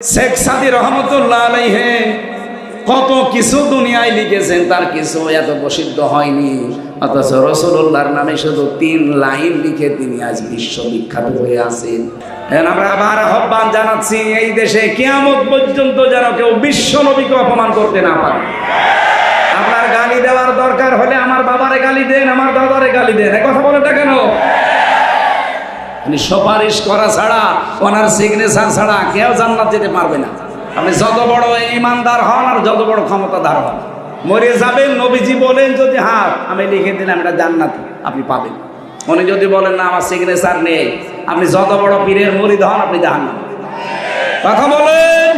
শেখ সাদী রহমতুল্লাহ আলাইহি কত কিছু দুনিয়ায় লিখেছেন, তার কিছু এত প্রসিদ্ধ হয়নি, অথচ রাসূলুল্লাহর নামে শুধু 3 লাইন লিখে তিনি আজ বিশ্ববিখ্যাত হয়ে আছেন। আমরা আবার আহ্বান জানাচ্ছি, এই দেশে কিয়ামত পর্যন্ত যেন কেউ বিশ্ব নবীকে অপমান করতে না পারে। আপনার গালি দেওয়ার দরকার হলে আমার বাবারে গালি দেন, আমার দাদারে গালি দেন, এ কথা বলেন না কেন? সুপারিশ করা ছাড়া, ওনার সিগনেচার ছাড়া কেউ জান্নাত যেতে পারবে না। আপনি যত বড় ইমানদার হন আর যত বড় ক্ষমতাদার হন, মরে যাবেন, নবীজি বলেন যদি হ্যাঁ আমি লিখে দিলাম এটা জান্নাত, আপনি পাবেন। উনি যদি বলেন না আমার সিগনেচার নেই, আপনি যত বড় পীরের মুরিদ হন, আপনি জাহান্নাম। কথা বলেন।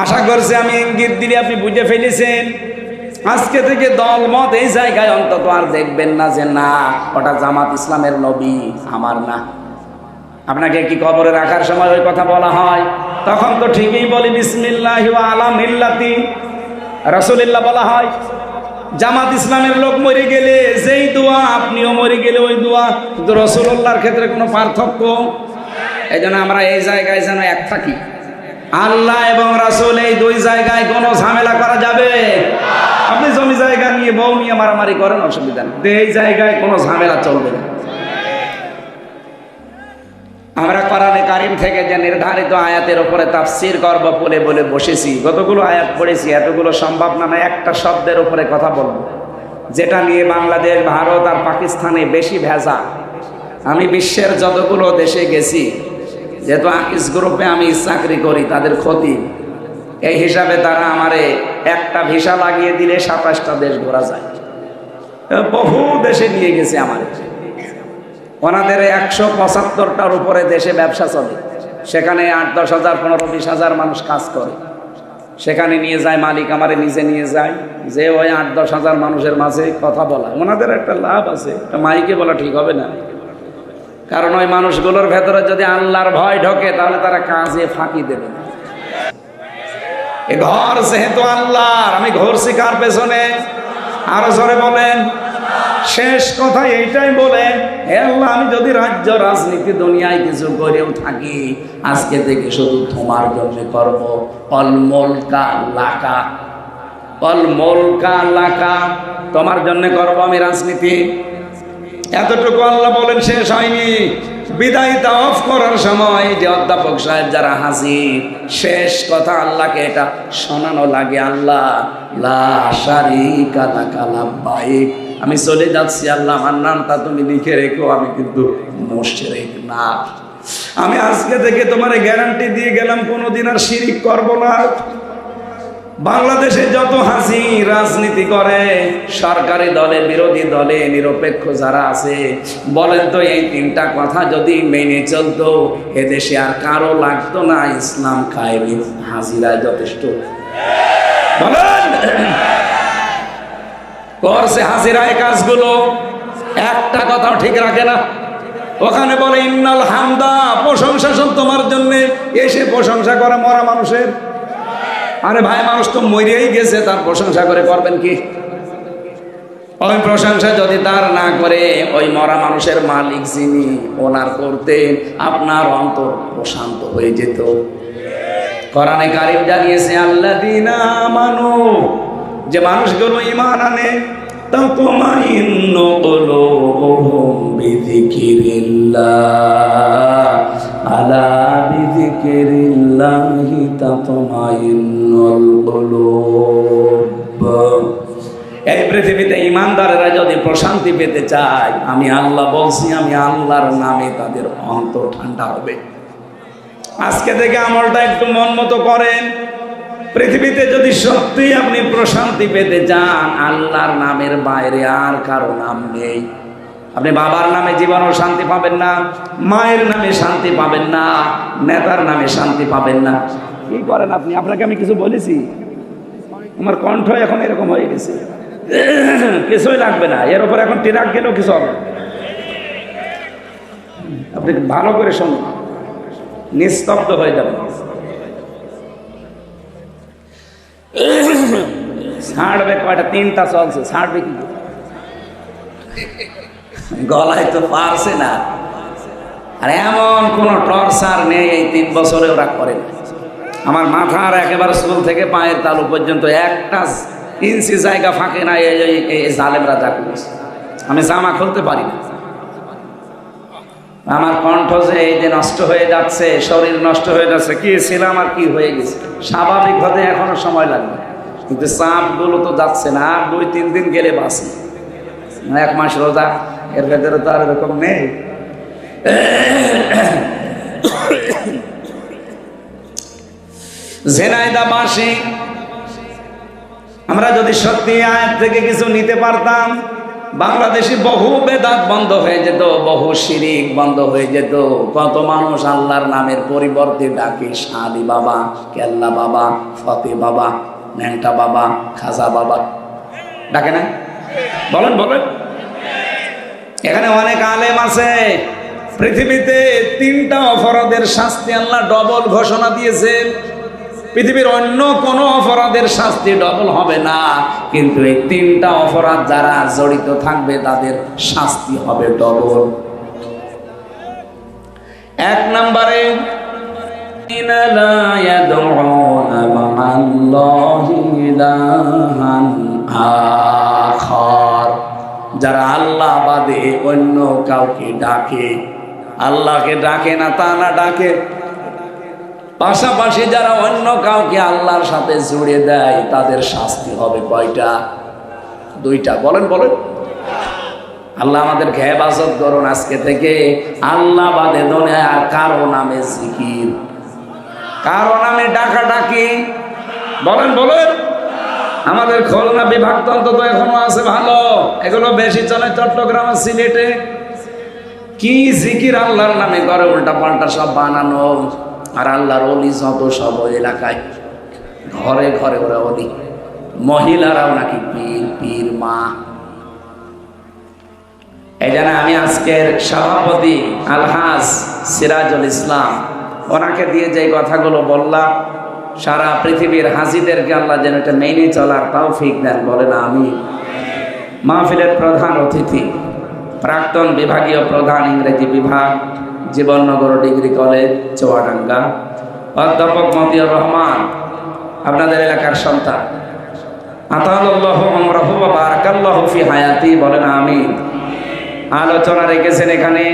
আশা করছি আমি ইঙ্গিত দিলে আপনি বুঝে ফেলেছেন। আজকে থেকে দল মত এই জায়গায় অন্তত আর দেখবেন না যে না ওটা জামাত ইসলামের নবী, আমার না। আপনাকে কি কবরে রাখার সময় ওই কথা বলা হয়? তখন তো ঠিকই বলি বিসমিল্লাহি ওয়া আলা মিল্লাতি রাসূলিল্লাহ বলা হয়। জামাত ইসলামের লোক মরে গেলে যেই দোয়া, আপনিও মরে গেলে ওই দোয়া, কিন্তু রাসূলুল্লাহর ক্ষেত্রে কোনো পার্থক্য। এই জন্য আমরা এই জায়গায় যেন এক থাকি। আল্লাহ এবং রাসূল এই দুই জায়গায় কোনো ঝামেলা করা যাবে? আপনি জমি জায়গা নিয়ে বউ নিয়ে মারামারি করেন, অসুবিধা নেই, এই জায়গায় কোনো ঝামেলা চলবে না। আমরা কোরআনে কারীম থেকে যে নির্ধারিত আয়াতের উপরে তাফসীর করব বলে বলে বসেছি, কতগুলো আয়াত পড়েছি, এতগুলো সম্ভব না। একটা শব্দের উপরে কথা বলবো যেটা নিয়ে বাংলাদেশ, ভারত আর পাকিস্তানে বেশি ভেজা। আমি বিশ্বের যতগুলো দেশে গেছি, যেহেতু আকিস গ্রুপে আমি চাকরি করি, তাদের ক্ষতি এই হিসাবে তারা আমারে একটা ভিসা লাগিয়ে দিলে 27টা দেশ ঘোরা যায়। বহু দেশে নিয়ে গেছে আমার। ওনাদের 175টার উপরে দেশে ব্যবসা চলে, সেখানে 8-10 হাজার 15-20 হাজার মানুষ কাজ করে। সেখানে নিয়ে যায় মালিক, আমারে নিজে নিয়ে যায়, যে ওই 8-10 হাজার মানুষের মাঝে কথা বলা। ওনাদের একটা লাভ আছে, মাইকে বলা ঠিক হবে না, কারণ ওই মানুষগুলোর ভেতরে যদি আল্লাহর ভয় ঢোকে তাহলে তারা কাজে ফাঁকি দেবে না। এ ঘর যেহেতু আল্লাহর, আমি ঘুরছি কার পেছনে? আরো জোরে বলেন। শেষ কথা এইটাই বলেন, হে আল্লাহ, আমি যদি রাজ্য রাজনীতি দুনিয়ায় কিছু করেও থাকি, আজকে থেকে শুধু তোমার জন্য করব। অল মুলকা লাকা, অল মুলকা লাকা, তোমার জন্য করব আমি রাজনীতি। এতটুকু আল্লাহ বলেন, শেষ হয়নি। বিদায় তাওয়াফ করার সময় যে অধ্যাপক সাহেব যারা হাজির, শেষ কথা আল্লাহকে এটা শোনানো লাগে, আল্লাহ লা শারীকা লাকা লাব্বাইক, আমি চলে যাচ্ছি আল্লাহ, আমার নামটা তুমি লিখে রেখো, আমি কিন্তু মুশরিক না। আমি আজকে থেকে তোমার গ্যারান্টি দিয়ে গেলাম কোনোদিন আর শিরিক করব না। বাংলাদেশে যত হাসি রাজনীতি করে, সরকারি দলে বিরোধী দলে নিরপেক্ষ যারা আছে, বলেন তো এই 3টা কথা যদি মেনে চলতো, এদেশে আর কারো লাগতো না ইসলাম কায়েমে, হাজিরা যথেষ্ট। বলেন করছে হাজিরায় কাজগুলো, একটা কথাও ঠিক রাখে না। ওখানে বলে ইন্নাল হামদা, প্রশংসা সব তোমার জন্য, এসে প্রশংসা করে মরা মানুষের। আরে ভাই, মানুষ তো মরিয়াই গেছে, তার প্রশংসা করে করবেন কি? ওই প্রশংসা যদি তার না করে ওই মরা মানুষের মালিক যিনি, ওনার করতে আপনার অন্তর প্রশান্ত হয়ে যেত। কোরআনে কারীম জানিয়েছে আল্লাযীনা আমানু, যে মানুষগুলো ঈমান আনে, তাতমাইন্নু কুলুবুহুম বিযিকরিল্লাহ, আলা বিযিকরিল্লাহি তাতমাইন্নুল কুলুব। এই পৃথিবীতে ইমানদারেরা যদি প্রশান্তি পেতে চায়, আমি আল্লাহ বলছি, আমি আল্লাহর নামে তাদের অন্তর ঠান্ডা হবে। আজকে থেকে আমলটা একটু মন মতো করেন। পৃথিবীতে যদি সত্যি আপনি প্রশান্তি পেতে চান, আল্লাহর নামের বাইরে আর কারো নাম নেই। আপনি বাবার নামে জীবনও শান্তি পাবেন না, মায়ের নামে শান্তি পাবেন না, নেতার নামে শান্তি পাবেন না। কি করেন আপনি? আপনাকে আমি কিছু বলেছি? আমার কণ্ঠ এখন এরকম হয়ে গেছে, কিছুই লাগবে না, এর উপর এখন ট্রাক গেলেও কিছু হবে। আপনি ভালো করে শুনুন, নিস্তব্ধ হয়ে যাবেন। ছাড়বে কয়টা? 3টা চলছে, ছাড়বে কি? গলায় তো পারছে না। আর এমন কোনো টর্চার নেই এই 3 বছরে ওরা করে না। আমার মাথার একেবারে চুল থেকে পায়ের তালু পর্যন্ত একটা ইঞ্চি জায়গা ফাঁকে না এই জালেমরা যা করেছে। আমি জামা খুলতে পারি না। আমার কণ্ঠ যে এই যে নষ্ট হয়ে যাচ্ছে, শরীর নষ্ট হয়ে যাচ্ছে, কি ছিলাম আর কি হয়ে গেছে, স্বাভাবিক হতে এখনো সময় লাগবে, কিন্তু চাপগুলো তো যাচ্ছে না। আর 2-3 দিন গেলে বাঁচি, 1 মাস রোজা, এর ভেতরে তো আর এরকম নেই। ঝিনাইদহবাসী আমরা যদি সত্যি আয়াত থেকে কিছু নিতে পারতাম, বাংলাদেশে বহু বেদাত বন্ধ হয়ে যেত, বহু শিরিক বন্ধ হয়ে যেত। কত মানুষ আল্লাহর নামের পরিবর্তে ডাকে শালি বাবা, কেল্লা বাবা, ফতে বাবা, ন্যাংটা বাবা, খাজা বাবা, ডাকে না? বলেন বলেন। এখানে অনেক আলেম আছে। পৃথিবীতে 3টা অপরাধের শাস্তি আল্লাহ ডবল ঘোষণা দিয়েছেন। পৃথিবীর অন্য কোনো অপরাধের শাস্তি ডবল হবে না, কিন্তু এই 3টা অপরাধ যারা জড়িত থাকবে তাদের শাস্তি হবে ডবল। 1 নম্বরে যারা আল্লাহ বাদে অন্য কাউকে ডাকে, আল্লাহকে ডাকে না তা না, ডাকে পাশাপাশি যারা অন্য কাউকে আল্লাহর সাথে জুড়ে দেয় তাদের শাস্তি হবে কয়টা? 2টা। বলেন বলেন। আল্লাহ আমাদেরকে হেফাজত করুন আজকে থেকে আল্লাহ বাদে দুনিয়ার কারো নামে জিকির, কারো নামে ডাকাডাকি। বলেন বলেন। আমাদের খুলনা বিভাগ অন্তত এখনো আছে ভালো, এগুলো বেশি চলে চট্টগ্রাম আর সিলেটে। কি জিকির আল্লাহর নামে করে, উল্টা পাল্টা সব বানানো। আর আল্লাহর ওলি যত সব এলাকায় ঘরে ঘরে ওরা ওলি, মহিলারাও নাকি পীর, পীর মা। এই জন্য আমি আজকের সভাপতি আলহাজ সিরাজুল ইসলাম, ওনাকে দিয়ে যে কথাগুলো বললাম, সারা পৃথিবীর হাজিদেরকে আল্লাহ যেন এটা মেনে চলার তৌফিক দেন, বলেন আমিন। মাহফিলের প্রধান অতিথি, প্রাক্তন বিভাগীয় প্রধান ইংরেজি বিভাগ, জীবননগর ডিগ্রি কলেজ চুয়াডাঙ্গা, অধ্যাপক মতিউর রহমান, আপনাদের এলাকার সন্তান। আতাল্লাহু আমরাহু ওয়া বারাকাল্লাহু ফি হায়াতি, বলেন আমিন। আলোচনা রেখেছেন এখানে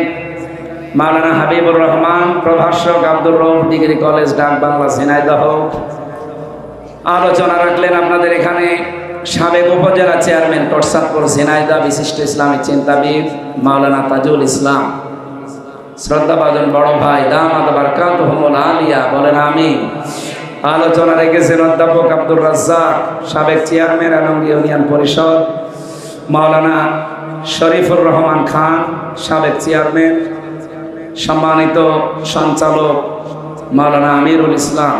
মাওলানা হাবিবুর রহমান, প্রভাষক, আব্দুর রউফ ডিগ্রি কলেজ, ডাক বাংলা, ঝিনাইদহ। আলোচনা রাখলেন আপনাদের এখানে সাবেক উপজেলা চেয়ারম্যান টরসাদপুর ঝিনাইদহ, বিশিষ্ট ইসলামী চিন্তাবিদ মাওলানা তাজুল ইসলাম, শ্রদ্ধাভাজন বড় ভাই দামাত বারকাতুহুমুল আলিয়া, বলেন আমিন। আলোচনা রেখেছেন অধ্যাপক আব্দুর রাজ্জাক, সাবেক চেয়ারম্যান আলমগীর ইউনিয়ন পরিষদ, মাওলানা শরীফুর রহমান খান, সাবেক চেয়ারম্যান, সম্মানিত সঞ্চালক মাওলানা আমিরুল ইসলাম,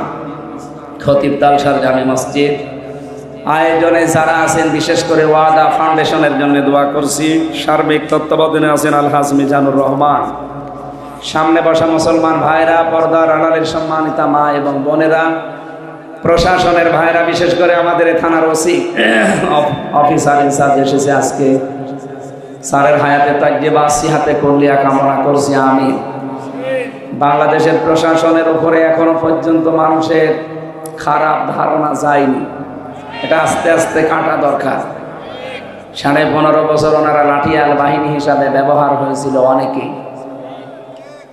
খতিব তালসার জামে মসজিদ। আয়োজনে যারা আছেন, বিশেষ করে ওয়াদা ফাউন্ডেশনের জন্য দোয়া করছি। সার্বিক তত্ত্বাবধানে আছেন আলহাজ মিজানুর রহমান। সামনে বসা মুসলমান ভাইরা, পর্দার আড়ালের সম্মানিতা মা এবং বোনেরা, প্রশাসনের ভাইরা, বিশেষ করে আমাদের থানার ওসি অফিসার ইনচার্জ এসেছে আজকে, স্যারের হায়াতে তাজ্জিবা সিহাতে কুল্লিয়া কামনা করছি আমি। বাংলাদেশের প্রশাসনের উপরে এখনো পর্যন্ত মানুষের খারাপ ধারণা যায়নি, এটা আস্তে আস্তে কাটা দরকার। 15.5 বছর ওনারা লাঠিয়াল বাহিনী হিসাবে ব্যবহার হয়েছিল অনেকেই,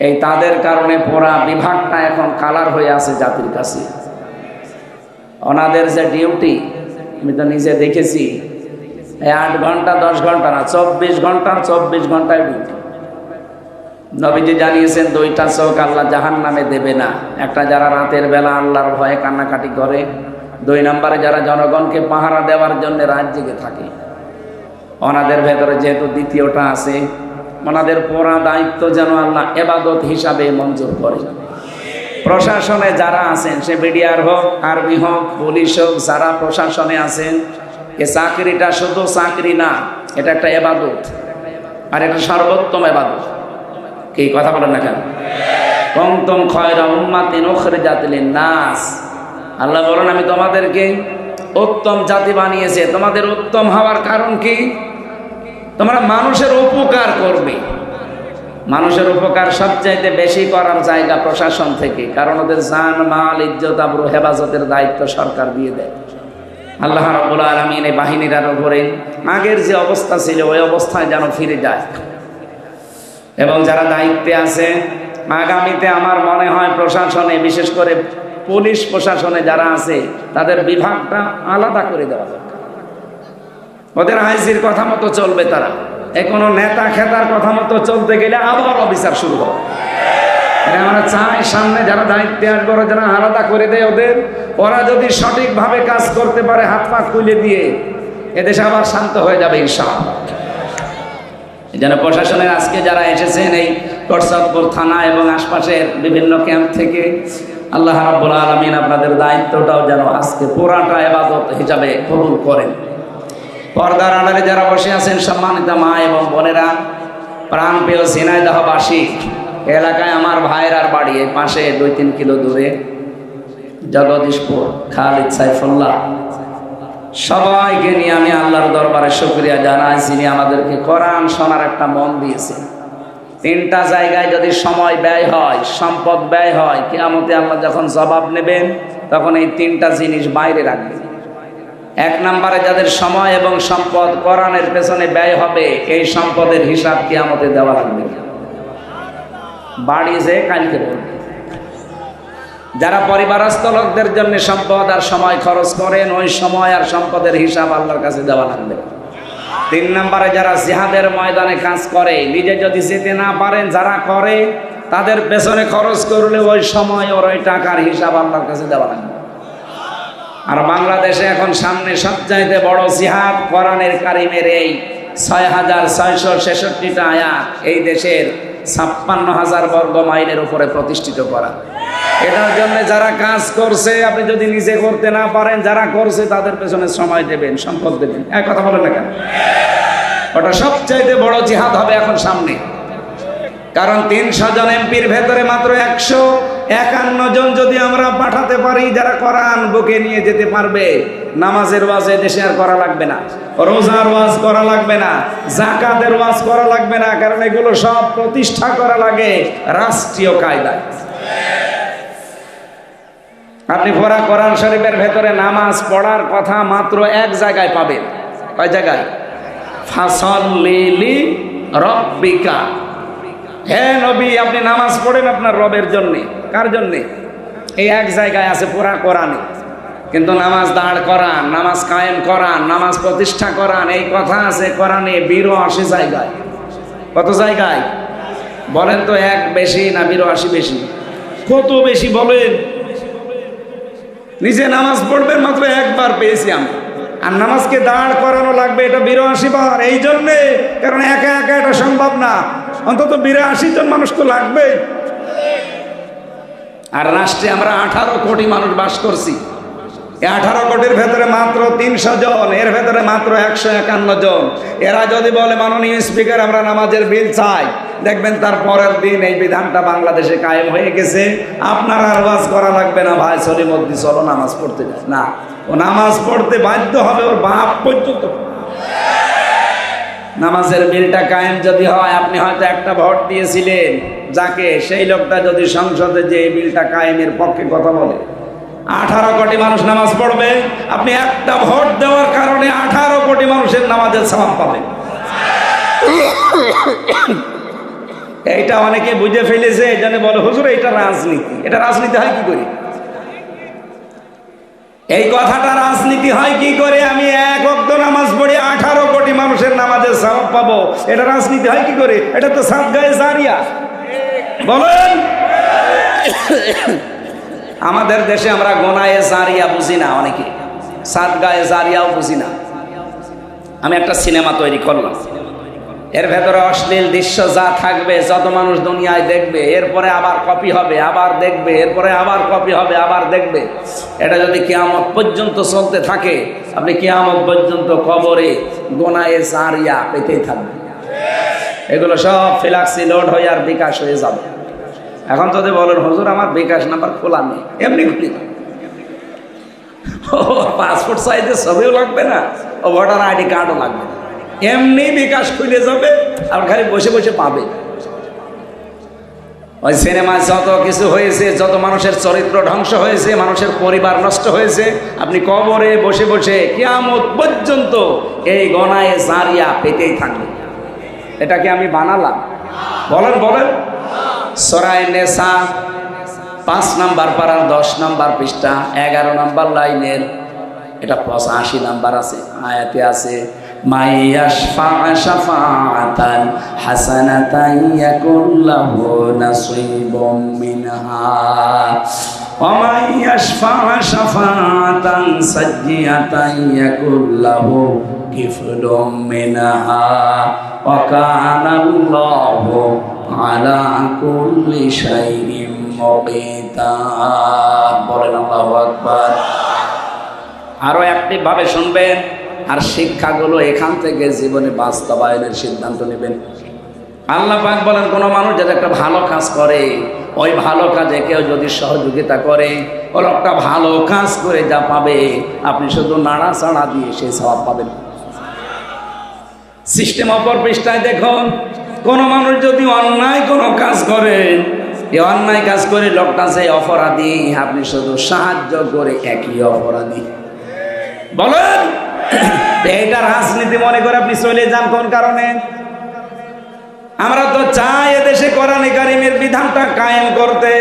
এই তাদের কারণে পুরা বিভাগটা এখন কালার হয়ে আছে জাতির কাছে। ওনাদের যে ডিউটি, আমি তো নিজে দেখেছি, 8 ঘন্টা 10 ঘন্টা না, 24 ঘন্টার 24 ঘন্টায় ডিউটি। নবীজি জানিয়েছেন 2টা চোখ আল্লাহ জাহান্নামে দেবে না। একটা যারা রাতের বেলা আল্লাহর ভয়ে কান্নাকাটি করে, 2 নম্বরে যারা জনগণকে পাহারা দেওয়ার জন্য রাত জেগে থাকে। ওনাদের ভেতরে যেহেতু দ্বিতীয়টা আছে, ওনাদের পুরা দায়িত্ব যেন আল্লাহ ইবাদত হিসাবে মঞ্জুর করে। প্রশাসনে যারা আছেন, সে বিডিআর হোক, আর্মি হোক, পুলিশ হোক, যারা প্রশাসনে আছেন, এ চাকরিটা শুধু চাকরি না, এটা একটা ইবাদত, আর এটা সর্বোত্তম ইবাদত। কি কথা বলেন না কেন? কুনতুম খায়রা উম্মাতিন উখরিজাত লিন-নাস, আল্লাহ বলেন আমি তোমাদেরকে উত্তম জাতি বানিয়েছে। তোমাদের উত্তম হওয়ার কারণ কি? তোমরা মানুষের উপকার করবে। মানুষের উপকার সবচাইতে বেশি করার জায়গা প্রশাসন থেকে, কারণ ওদের জান মাল ইজ্জত আবরু হেফাজতের দায়িত্ব সরকার দিয়ে দেয়। আল্লাহ রাব্বুল আলামিন এই বাহিনীটার উপরে আগের যে অবস্থা ছিল ওই অবস্থায় যেন ফিরে যায়, এবং যারা দায়িত্বে আছে আগামীতে আমার মনে হয় প্রশাসনে, বিশেষ করে পুলিশ প্রশাসনে যারা আছে তাদের বিভাগটা আলাদা করে দেওয়া দরকার। ওদের আইজির কথা মতো চলবে তারা, কোনো নেতা খেতার কথা মতো চলতে গেলে আবার অফিসার শুরু হবে। আমরা চাই সামনে যারা দায়িত্বে আসবে ওরা যেন আলাদা করে দেয় ওদের। ওরা যদি সঠিকভাবে কাজ করতে পারে হাত পা খুলে দিয়ে, এদেশে আবার শান্ত হয়ে যাবে ইনশাআল্লাহ। যেন প্রশাসনের আজকে যারা এসেছেন এই করসাদপুর থানা এবং আশপাশের বিভিন্ন ক্যাম্প থেকে, আল্লাহ রাব্বুল আলামিন আপনাদের দায়িত্বটাও যেন আজকে পুরাটা ইবাদত হিসাবে কবুল করেন। পর্দার আড়ালে যারা বসে আছেন সম্মানিত মা এবং বোনেরা, প্রাণপ্রিয় ঝিনাইদহবাসী, এলাকায় আমার ভাইয়ের বাড়ি এই পাশে 2-3 কিলো দূরে জগদীশপুর, খালিদ সাইফুল্লাহ, সবাইকে নিয়ে আমি আল্লাহর দরবারে শুকরিয়া জানাই, যিনি আমাদেরকে কোরআন শোনার একটা মন দিয়েছে। 3টা জায়গায় যদি সময় ব্যয় হয়, সম্পদ ব্যয় হয়, কিয়ামতে আল্লাহ যখন জবাব নেবেন তখন এই 3টা জিনিস বাইরে রাখবেন। 1 নম্বরে যাদের সময় এবং সম্পদ কোরআনের পেছনে ব্যয় হবে, এই সম্পদের হিসাব কিয়ামতে দেওয়া লাগবে। বাড়ি যে কালকে বলবে। যারা পরিবারস্থ লোকদের জন্য সম্পদ আর সময় খরচ করেন, ওই সময় আর সম্পদের হিসাব আল্লাহর কাছে দেওয়া লাগবে। 3 নম্বরে যারা জিহাদের ময়দানে কাজ করে, নিজে যদি যেতে না পারেন, যারা করে তাদের পেছনে খরচ করলে ওই সময় ওর ওই টাকার হিসাব আল্লাহর কাছে দেওয়া লাগবে। আর বাংলাদেশে এখন সামনে সবচাইতে বড় জিহাদ কোরআনের কারিমের এই 6666টা আয়াত এই দেশের 56,000 বর্গ মাইলের উপরে প্রতিষ্ঠিত করা। এটার জন্য যারা কাজ করছে, আপনি যদি নিজে করতে না পারেন, যারা করছে তাদের পেছনে সময় দেবেন, সম্পদ দেবেন। এক কথা বলেন না কেন? ওটা সবচাইতে বড় জিহাদ হবে এখন সামনে। কারণ 300 জন এমপির ভেতরে মাত্র 151 জন যদি আমরা পাঠাতে পারি যারা কোরআন বুকে নিয়ে যেতে পারবে, নামাজের ওয়াজ দেশে আর করা লাগবে না, রোজার ওয়াজ করা লাগবে না, যাকাতের ওয়াজ করা লাগবে না, কারণ এগুলো সব প্রতিষ্ঠা করা লাগে রাষ্ট্রীয় কায়দায়। আপনি পুরা কোরআন শরীফের ভেতরে নামাজ পড়ার কথা মাত্র 1 জায়গায় পাবেন। কয় জায়গায়? ফাসাল্লি লিরাব্বিকা, হে নবী আপনি নামাজ পড়েন আপনার রবের জন্যে। কার জন্যে? এই 1 জায়গায় আছে পুরা কোরআনে। কিন্তু নামাজ দাঁড় করান, নামাজ কায়েম করান, নামাজ প্রতিষ্ঠা করান, এই কথা আছে কোরআনে 82 জায়গায়। কত জায়গায় বলেন তো? 1 বেশি না 82 বেশি? কত বেশি বলেন? নিজে নামাজ পড়বেন মাত্র 1 বার পেয়েছি আমি, আর নামাজকে দাঁড় করানো লাগবে এটা 82 বার। এই জন্যে, কারণ একা একা এটা সম্ভব না, অন্তত 82 জন মানুষ তো লাগবে। আর রাষ্ট্রে আমরা 18 কোটি মানুষ বাস করছি। এই 18 কোটির ভেতরে মাত্র 300 জন, এর ভেতরে মাত্র 151 জন। এরা যদি বলে মাননীয় স্পিকার আমরা নামাজের বিল চাই, দেখবেন তার পরের দিন এই বিধানটা বাংলাদেশে কায়েম হয়ে গেছে। আপনার আর ওয়াজ করা লাগবে না, ভাই সলিমদ্দি চলো নামাজ পড়তে যাই না, ও নামাজ পড়তে বাধ্য হবে, ওর বাপ পর্যন্ত। নামাজের বিলটা কায়েম যদি হয়, আপনি হয়তো একটা ভোট দিয়েছিলেন যাকে, সেই লোকটা যদি সংসদে যে এই বিলটা কায়েমের পক্ষে কথা বলে, 18 কোটি মানুষ নামাজ পড়বে। আপনি একটা ভোট দেওয়ার কারণে 18 কোটি মানুষের নামাজের সওয়াব পাবেন। এইটা অনেকে বুঝে ফেলেছে, এই জন্য বলে হুজুর এটা রাজনীতি। এটা রাজনীতি হয় কি করে? এই কথাটা রাজনীতি হয় কি করে? আমি 1 ওয়াক্ত নামাজ পড়ি 18 কোটি মানুষের নামাজের সওয়াব পাবো, এটা রাজনীতি হয় কি করে? এটা তো সাদগায়ে জারিয়া। বলেন, আমাদের দেশে আমরা গোনায়ে জারিয়া বুঝি না, অনেকে সাদগায়ে জারিয়াও বুঝি না। আমি একটা সিনেমা তৈরি করলাম, এর ভেতরে অশ্লীল দৃশ্য যা থাকবে, যত মানুষ দুনিয়ায় দেখবে, এরপরে আবার কপি হবে, আবার দেখবে, এরপরে আবার কপি হবে, আবার দেখবে। এটা যদি কিয়ামত পর্যন্ত চলতে থাকে, আপনি কিয়ামত পর্যন্ত কবরে গোনায়ে জারিয়া পেতেই থাকবেন। এগুলো সব ফ্ল্যাক্সি লোড হয়ে আর বিকাশ হয়ে যাবে। এখন যদি বলেন হুজুর আমার বিকাশ নাম্বার খোলা নেই, এমনি খুলি না, পাসপোর্ট সাইজের ছবিও লাগবে না, ও ভোটার আইডি কার্ডও লাগবে না, এমনি বিকাশ খুলে যাবে, আর খালি বসে বসে পাবে। ওই সিনেমায় যত কিছু হয়েছে, যত মানুষের চরিত্র ধ্বংস হয়েছে, মানুষের পরিবার নষ্ট হয়েছে, আপনি কবরে বসে বসে কিয়ামত পর্যন্ত এই গনায়ে জারিয়া পেতেই থাকবে। এটাকে আমি বানালাম? বলেন বলেন। সূরা নিসা 5 নাম্বার পারার 10 নাম্বার পৃষ্ঠা 11 নাম্বার লাইনের, এটা 85 নাম্বার আছে, আয়াতে আছে মাইয়াশফা শাফাআতান হাসানাতান ইয়াকুল লাহু নাসীবুম মিনহা ওয়া মাইয়াশফা শাফাআতান সাজ্জিয়াতান ইয়াকুল লাহু কিফলুম মিনহা ওয়া কানাল্লাহু আলা কুল্লি শাইইন মুকিতা। বলেন আল্লাহু আকবার। আরো অ্যাক্টিভ ভাবে শুনবেন, আর শিক্ষাগুলো এখান থেকে জীবনে বাস্তবায়নের সিদ্ধান্ত নেবেন। আল্লাহ পাক বলেন, কোনো মানুষ যদি একটা ভালো কাজ করে, ওই ভালো কাজে কেউ যদি সহযোগিতা করে, ও লোকটা ভালো কাজ করে যা পাবে, আপনি শুধু নাড়াচাড়া দিয়ে সেই সওয়াব পাবেন। সিস্টেম অপর পৃষ্ঠায় দেখুন, কোনো মানুষ যদি অন্যায় কোনো কাজ করে, এই অন্যায় কাজ করে লোকটা যে অপরাধী, আপনি শুধু সাহায্য করে একই অপরাধী। বলেন, এটা রাজনীতি মনে করে আপনি চলে যান কোন কারণে? আমরা তো চাই এদেশে কোরআন কারীমের বিধানটা কায়েম করতে,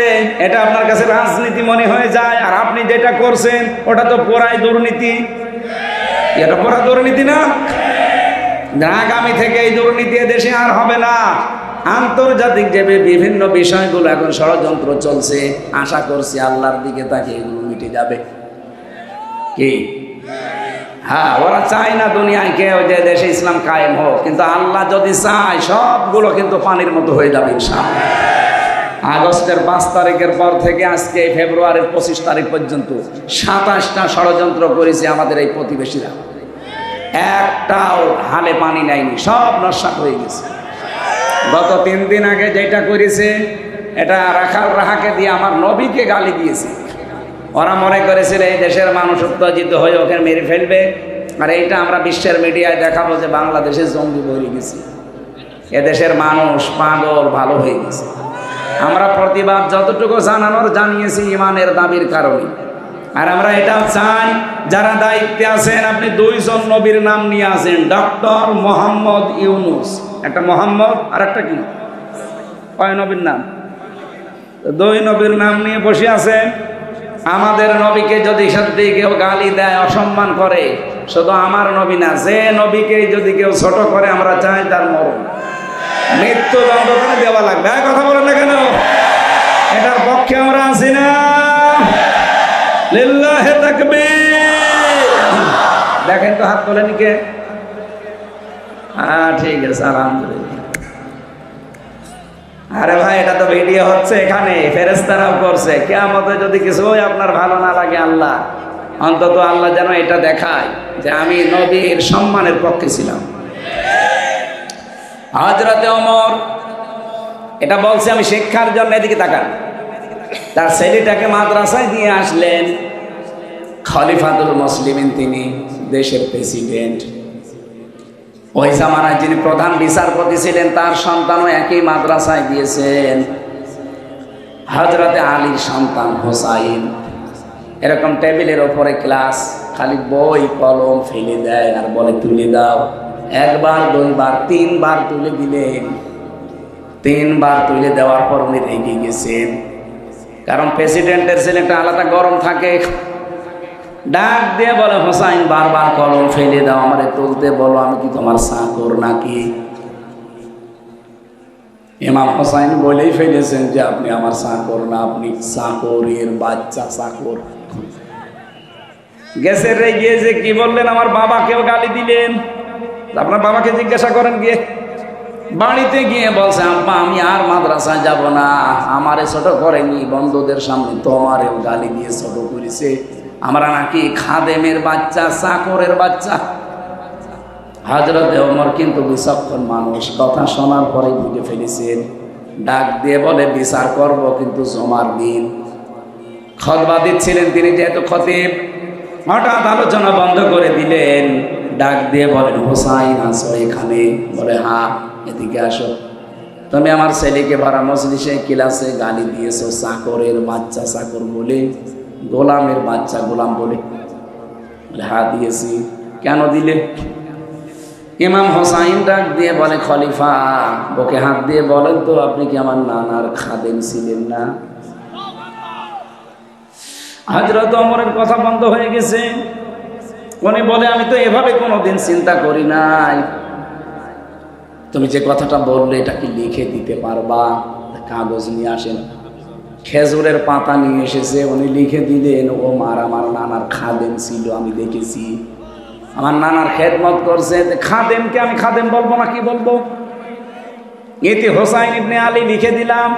এটা আপনার কাছে রাজনীতি মনে হয়ে যায়। আর আপনি যেটা করছেন ওটা তো পুরাই দুর্নীতি। এটা পুরা দুর্নীতি না? আগামী থেকে এই দুর্নীতি দেশে আর হবে না। আন্তর্জাতিক যে বিভিন্ন বিষয়গুলো এখন ষড়যন্ত্র চলছে, আশা করছি আল্লাহর দিকে তাকে এগুলো মিটে যাবে। কি? হ্যাঁ, ওরা চায় না দুনিয়ায় কেউ যে দেশে ইসলাম কায়েম হোক, কিন্তু আল্লাহ যদি চায় সবগুলো কিন্তু পানির মতো হয়ে যাবে ইনশাআল্লাহ। আগস্টের 5 তারিখের পর থেকে আজকে ফেব্রুয়ারির 25 তারিখ পর্যন্ত 27টা ষড়যন্ত্র করেছে আমাদের এই প্রতিবেশীরা। একটাও হালে পানি নেয়নি, সব নস্যাৎ হয়ে গেছে। গত 3 দিন আগে যেটা করেছে, এটা রাখাল রাহাকে দিয়ে আমার নবীকে গালি দিয়েছে। ওরা মনে করেছিল এই দেশের মানুষ উত্তেজিত হয়ে ওকে মেরে ফেলবে, আর এইটা আমরা বিশ্বের মিডিয়ায় দেখাবো যে বাংলাদেশে জঙ্গি ভরে গেছে, এদেশের মানুষ পাগল ভালো হয়ে গেছে। আমরা প্রতিবাদ যতটুকু জানানোর জানিয়েছি ইমানের দাবির কারণে। আর আমরা এটা চাই, যারা দায়িত্বে আছেন, আপনি 2 জন নবীর নাম নিয়ে আসেন, ডক্টর মোহাম্মদ ইউনুস, একটা মোহাম্মদ আর একটা কি, কয় নবীর নাম? 2 নবীর নাম নিয়ে বসে আছেন। আমাদের নবীকে যদি সত্যি কেউ গালি দেয়, অসম্মান করে, শুধু আমার নবী না, যে নবীকে যদি কেউ ছোট করে, আমরা চাই তার মরণ, মৃত্যুদণ্ড করে দেওয়া লাগবে। কথা বলেন না কেন? এটার পক্ষে আমরা আছি না? লিল্লাহি তাকবীর। দেখেন তো হাত তোলেন কে? হ্যাঁ, ঠিক আছে, আলহামদুলিল্লাহ। আরে ভাই, এটা তো ভিডিও হচ্ছে, এখানে ফেরেশতারাও করছে। কিয়ামতে যদি কিছু আপনার ভালো না লাগে, আল্লাহ অন্তত আল্লাহ যেন এটা দেখায় যে আমি নবীর সম্মানের পক্ষে ছিলাম। হযরতে ওমর এটা বলছে আমি শিক্ষার জন্য, এদিকে তাকান, তার ছেলেটাকে মাদ্রাসায় দিয়ে আসলেন। খলিফাতুল মুসলিমিন, তিনি দেশের প্রেসিডেন্ট। ওই জামানায় যিনি প্রধান বিচারপতি ছিলেন, তার সন্তানও একই মাদ্রাসায় গিয়েছেন। হযরতে আলীর সন্তান হোসাইন, এরকম টেবিলের ওপরে ক্লাস, খালি বই কলম ফেলে দেয় আর বলে তুলে দাও। 1 বার 2 বার 3 বার তুলে দিলেন। 3 বার তুলে দেওয়ার পর উনি রেগে গেছেন, কারণ প্রেসিডেন্টের ছেলেটা আলাদা গরম থাকে। ডাক দিয়ে বলে, হোসাইন, বারবার কলম ফেলে দাও, আমারে তুলতে বলো, আমি কি তোমার চাকর নাকি? ইমাম হোসাইন বলেই ফেলেছেন যে আপনি আমার চাকর না, আপনি চাকরের বাচ্চা, চাকর। গেছে রে, গিয়ে যে কি বললেন, আমার বাবাকেও গালি দিলেন। আপনার বাবাকে জিজ্ঞাসা করেন গিয়ে। বাড়িতে গিয়ে বলছে, আব্বা আমি আর মাদ্রাসায় যাব না, আমারে ছোট করেনি, বন্ধুদের সামনে তোমারেও গালি দিয়ে ছোট করেছে, আমরা নাকি খাদেমের বাচ্চা, চাকরের বাচ্চা। হযরতে ওমর কিন্তু বিচক্ষণ মানুষ, কথা শোনার পরে বুঝে ফেলেছেন। ডাক দিয়ে বলে, বিচার করব কিন্তু জমার দিন। খুতবা দিচ্ছিলেন তিনি, যেহেতু খতিব, হঠাৎ আলোচনা বন্ধ করে দিলেন। ডাক দিয়ে বলেন, হোসাইন আছো এখানে? বলে হ্যাঁ, এদিকে আসো। তুমি আমার ছেলেকে ভরা মজলিসে ক্লাসে গালি দিয়েছো চাকরের বাচ্চা চাকর বলে, গোলামের বাচ্চা গোলাম বলে। হ্যাঁ দিয়েছি। কেন দিলে? ইমাম হোসাইন ডাক দিয়ে বলে, খলিফা ওকে হাত দিয়ে বলেন তো আপনি কি আমার নানার খাদেম ছিলেন না? হযরত ওমরের কথা বন্ধ হয়ে গেছে। উনি বলে, আমি তো এভাবে কোনোদিন চিন্তা করি নাই। তুমি যে কথাটা বললে এটা কি লিখে দিতে পারবা? কাগজ নিয়ে আসেন। খেজুরের পাতা নিয়ে এসেছে, উনি লিখে দিলেন, ও মার আমার নানার খাদেম ছিল, আমি দেখেছি, আমার নানার খেদমত করছে। খাদেমকে আমি খাদেম বলবো না কি বলবো? এতে হোসাইন ইবনে আলী লিখে দিলাম।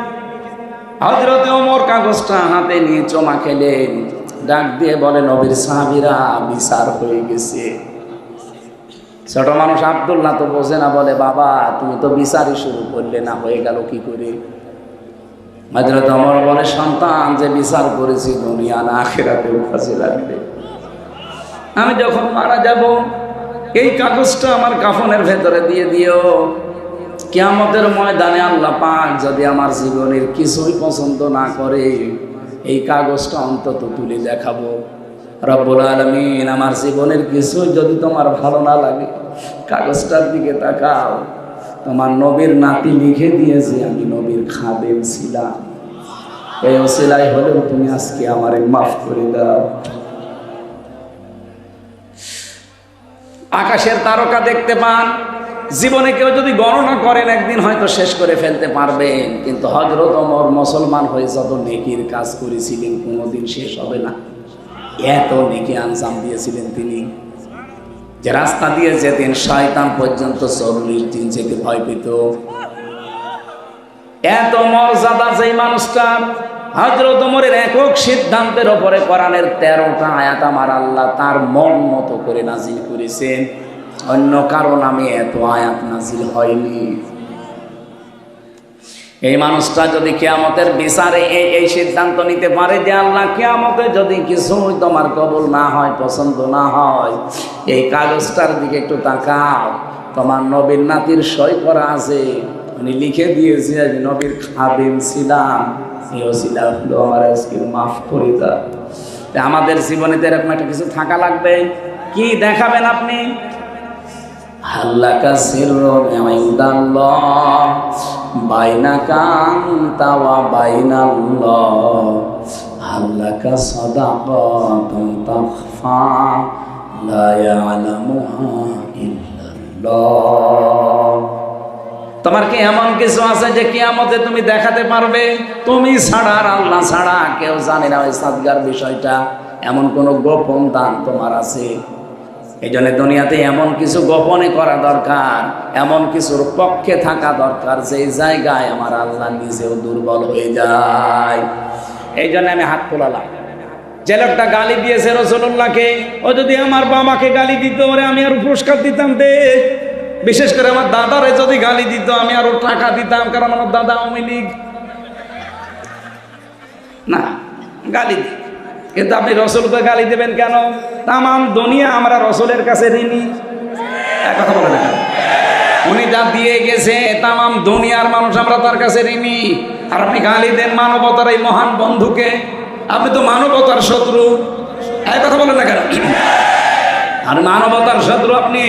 হযরত ওমর কাগজটা হাতে নিয়ে চমা খেলেন, ডাক দিয়ে বলে, নবীর সাহাবীরা বিচার হয়ে গেছে। ছোট মানুষ আব্দুল্লাহ তো বোঝে না, বলে, বাবা তুমি তো বিচারই শুরু করলে না, হয়ে গেল কি করে? হযরত ওমর বলে, সন্তান যে বিচার করেছি দুনিয়া না আখিরাতেও কাজে লাগবে। আমি যখন মারা যাব এই কাগজটা আমার কাফনের ভেতরে দিয়ে দিও। কিয়ামতের ময়দানে আল্লাহ পাক যদি আমার জীবনের কিছুই পছন্দ না করে, এই কাগজটা অন্তত তুলে দেখাবো, রব্বুল আলামিন আমার জীবনের কিছুই যদি তোমার ভালো না লাগে, কাগজটার দিকে তাকাও, তোমার নবীর নাতি লিখে দিয়েছে আমি নবীর খাদেম ছিলাম, এই ওসিলাই হলেও তুমি আজকে আমারে মাফ করে দাও। আকাশের তারকা দেখতে পান, জীবনে কেউ যদি গণনা করেন একদিন হয়তো শেষ করে ফেলতে পারবেন, কিন্তু হযরত ওমর মুসলমান হয়ে যত নেকির কাজ করেছিলেন কোনোদিন শেষ হবে না। এত নেকি আঞ্জাম দিয়েছিলেন তিনি, যে রাস্তা দিয়ে যেতেন শয়তান পর্যন্ত 40 দিন যেতে ভয় পেত। এত মর্যাদা যেই মানুষটার, হযরত ওমরের একক সিদ্ধান্তের ওপরে কোরআনের 13টা আয়াত আমার আল্লাহ তার মন মতো করে নাজিল করেছেন। অন্য কারো নামে এত আয়াত নাজিল হয়নি। এই মানুষটা যদি কিয়ামতের বিচারে এই সিদ্ধান্ত নিতে পারে যে আল্লাহ কিয়ামতে যদি কিছুই তোমার কবুল না হয়, পছন্দ না হয়, এই কাগজটার দিকে একটু তাকাও, তোমার নবীর নাতির সই করা আছে, উনি লিখে দিয়েছে আমি নবীর খাদেম ছিলাম, এই ওসিলা হলো আমার আজকে মাফ করে দাও। আমাদের জীবনে তো এরকম একটা কিছু থাকা লাগবে। কি দেখাবেন আপনি? হাল্লাকা সিররুন ইনদাল্লাহ বাইনাকা আনতা ওয়া বাইনাল্লাহ, হাল্লাকা সাদাকাতুন তাখফা লা ইয়ালামুহা ইল্লাল্লাহ। তোমার কি এমন কিছু আছে যে কিয়ামতে তুমি দেখাতে পারবে? তুমি ছাড়া আর আল্লাহ ছাড়া কেউ জানে না ওই সাদগার বিষয়টা। এমন কোন গোপন দান তোমার আছে? এই জন্য দুনিয়াতে এমন কিছু গোপনে করা দরকার, এমন কিছুর পক্ষে থাকা দরকার যে জায়গায় আমার আল্লাহ নিজেও দুর্বল হয়ে যায়। এই জন্য আমি হাত তোলালাম। যে লোকটা গালি দিয়েছে রাসূলুল্লাহকে, ও যদি আমার বাবাকে গালি দিত ওরে আমি আরো পুরস্কার দিতাম। বিশেষ করে আমার দাদারে যদি গালি দিত আমি আরো টাকা দিতাম, কারণ আমার দাদা আওয়ামী লীগ না গালি দিই। কিন্তু আপনি রসুলকে গালি দেবেন কেন? তামাম দুনিয়া আমরা রসুলের কাছে ঋণী। কথা বলে না, উনি যা দিয়ে গেছে তামাম দুনিয়ার মানুষ আমরা তার কাছে ঋণী। আর আপনি গালি দেন মানবতার এই মহান বন্ধুকে, আপনি তো মানবতার শত্রু। এই কথা বলেন না কেন? আর মানবতার শত্রু আপনি।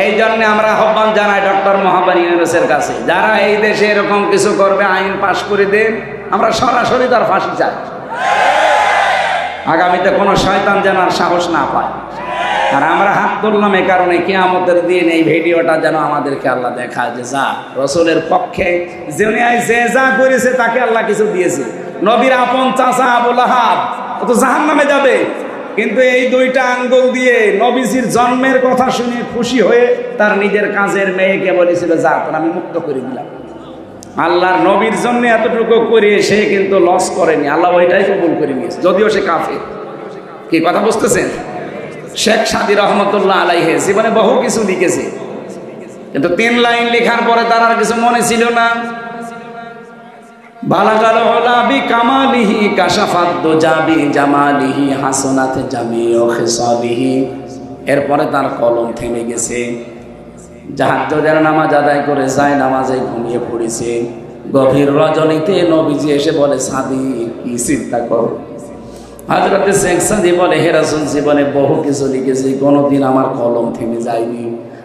এই জন্য আমরা আহ্বান জানাই ডক্টর মোহাম্মদ ইউনূসের কাছে, যারা এই দেশে এরকম কিছু করবে আইন পাশ করে দেন, আমরা সরাসরি তার ফাঁসি চাই। আগামীতে কোনো শয়তান যেন আর সাহস না পায়। আর আমরা হাত তুললাম এ কারণে, কিয়ামতের দিন এই ভিডিওটা যেন আমাদেরকে আল্লাহ দেখায় যে যা রসুলের পক্ষে যে যা করেছে তাকে আল্লাহ কিছু দিয়েছে। নবীর আপন চাচা আবু লাহাব ও তো জাহান্নামে যাবে, কিন্তু এই দুইটা আঙ্গুল দিয়ে নবীজির জন্মের কথা শুনে খুশি হয়ে তার নিজের কাজের মেয়েকে বলেছিল যা তোর আমি মুক্ত করে দিলাম। আল্লাহর নবীর জন্য এতটুকু করে সে কিন্তু লস করেনি, আল্লাহ ওইটাই কবুল করে নিয়েছে, যদিও সে কাফের। কি কথা বুঝতেছেন? শেখ সাদী রহমতুল্লাহ আলাইহি জীবনে বহু কিছু লিখেছে, কিন্তু 3 লাইন লেখার পরে তার আর কিছু মনে ছিল না। বালাগাল উলাবি কামালিহি কাশাফাত দুজাবি জামালিহি হাসানাত জামিউ খিসালিহি। এরপরে তার কলম থেমে গেছে। তাহাজ্জুদের নামাজ আদায় করে যায় নামাজে ঘুমিয়ে পড়েছে। গভীর রজনীতে নবীজি এসে বলে, সাদি কি চিন্তা করো? হযরত শেখ সাদি বলে, হে রাসূল, জীবনে বহু কিছু লিখেছি, কোনোদিন আমার কলম থেমে যায়নি।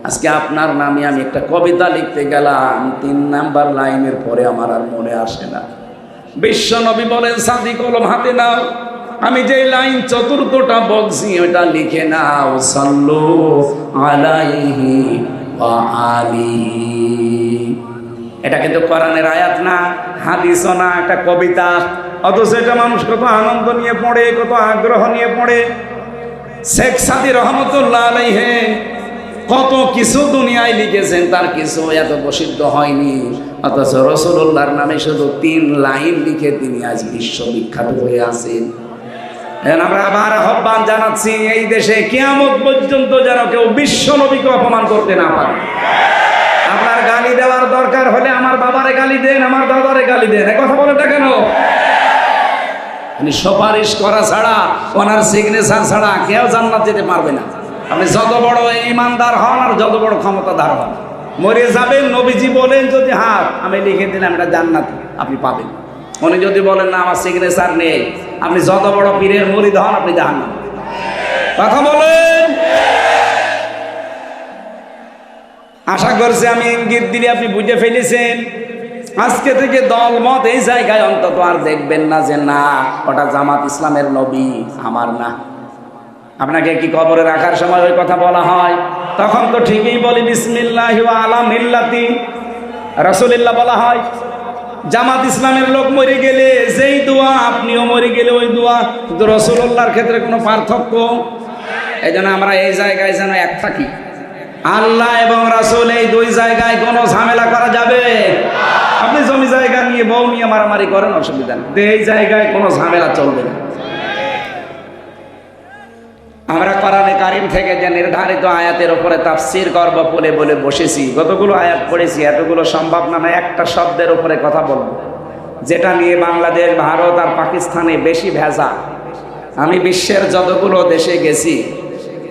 আজকে আপনার নামে আমি একটা কবিতা লিখতে গেলাম, 3 নাম্বার লাইনের পরে আমার আর মনে আসে না। বিশ্ব নবী বলেন, সাদি কলম হাতে নাও, আমি যে লাইন চতুর্থটা বলছি ওটা লিখে নাও, সাল্লু আলাইহি ওয়া আলিহি। এটা কিন্তু কোরআনের আয়াত না, হাদিসও না, একটা কবিতা। অথচ এটা মানুষ কত আনন্দ নিয়ে পড়ে, কত আগ্রহ নিয়ে পড়ে। শেখ সাদি রহমতুল্লাহ আলাইহি কত কিছু দুনিয়ায় লিখেছেন, তার কিছু এত প্রসিদ্ধ হয়নি। অথচ রাসূলুল্লাহর নামে শুধু 3 লাইন লিখে তিনি আজ বিশ্ববিখ্যাত হয়ে আছেন। আমরা আবার আহ্বান জানাচ্ছি, এই দেশে কিয়ামত পর্যন্ত যেন কেউ বিশ্ব নবীকে অপমান করতে না পারে। আপনার গালি দেওয়ার দরকার হলে আমার বাবারে গালি দেন, আমার দাদারে গালি দেন, এ কথা বলেটা কেন? সুপারিশ করা ছাড়া, ওনার সিগনেচার ছাড়া কেউ জান্নাত যেতে পারবে না। আপনি যত বড় ইমানদার হন আর যত বড় ক্ষমতাদার হন, মরে যাবেন, নবীজি বলেন যদি হ্যাঁ আমি লিখে দিলাম এটা জান্নাত, আপনি পাবেন। উনি যদি বলেন না আমার সিগনেচার নেই, আপনি যত বড় পীরের মুরিদ হন, আপনি জাহান্নাম। কথা বলেন। আশা করছি আমি ইঙ্গিত দিলে আপনি বুঝে ফেলেছেন। আজকে থেকে দল মত এই জায়গায় অন্তত আর দেখবেন না যে না ওটা জামাত ইসলামের নবী, আমার না। আপনাকে কি কবরে রাখার সময় ওই কথা বলা হয়? তখন তো ঠিকই বলি বিসমিল্লাহি ওয়া আলা মিল্লাতি রাসূলিল্লাহ বলা হয়। জামাত ইসলামের লোক মরে গেলে যেই দোয়া, আপনিও মরে গেলে ওই দোয়া, কিন্তু রাসূলুল্লাহর ক্ষেত্রে কোনো পার্থক্য। এই জন্য আমরা এই জায়গায় যেন এক থাকি। আল্লাহ এবং রাসূল এই 2 জায়গায় কোনো ঝামেলা করা যাবে? আপনি জমি জায়গা নিয়ে বউ নিয়ে মারামারি করেন, অসুবিধা নেই, এই জায়গায় কোনো ঝামেলা চলবে না। আমরা কোরআনে কারীম থেকে যে নির্ধারিত আয়াতের উপরে তাফসীর করব বলে বলে বসেছি। কতগুলো আয়াত পড়েছি, এতগুলো সম্ভব না। একটা শব্দের উপরে কথা বলবো, যেটা নিয়ে বাংলাদেশ, ভারত আর পাকিস্তানে বেশি ভেজা। আমি বিশ্বের যতগুলো দেশে গেছি,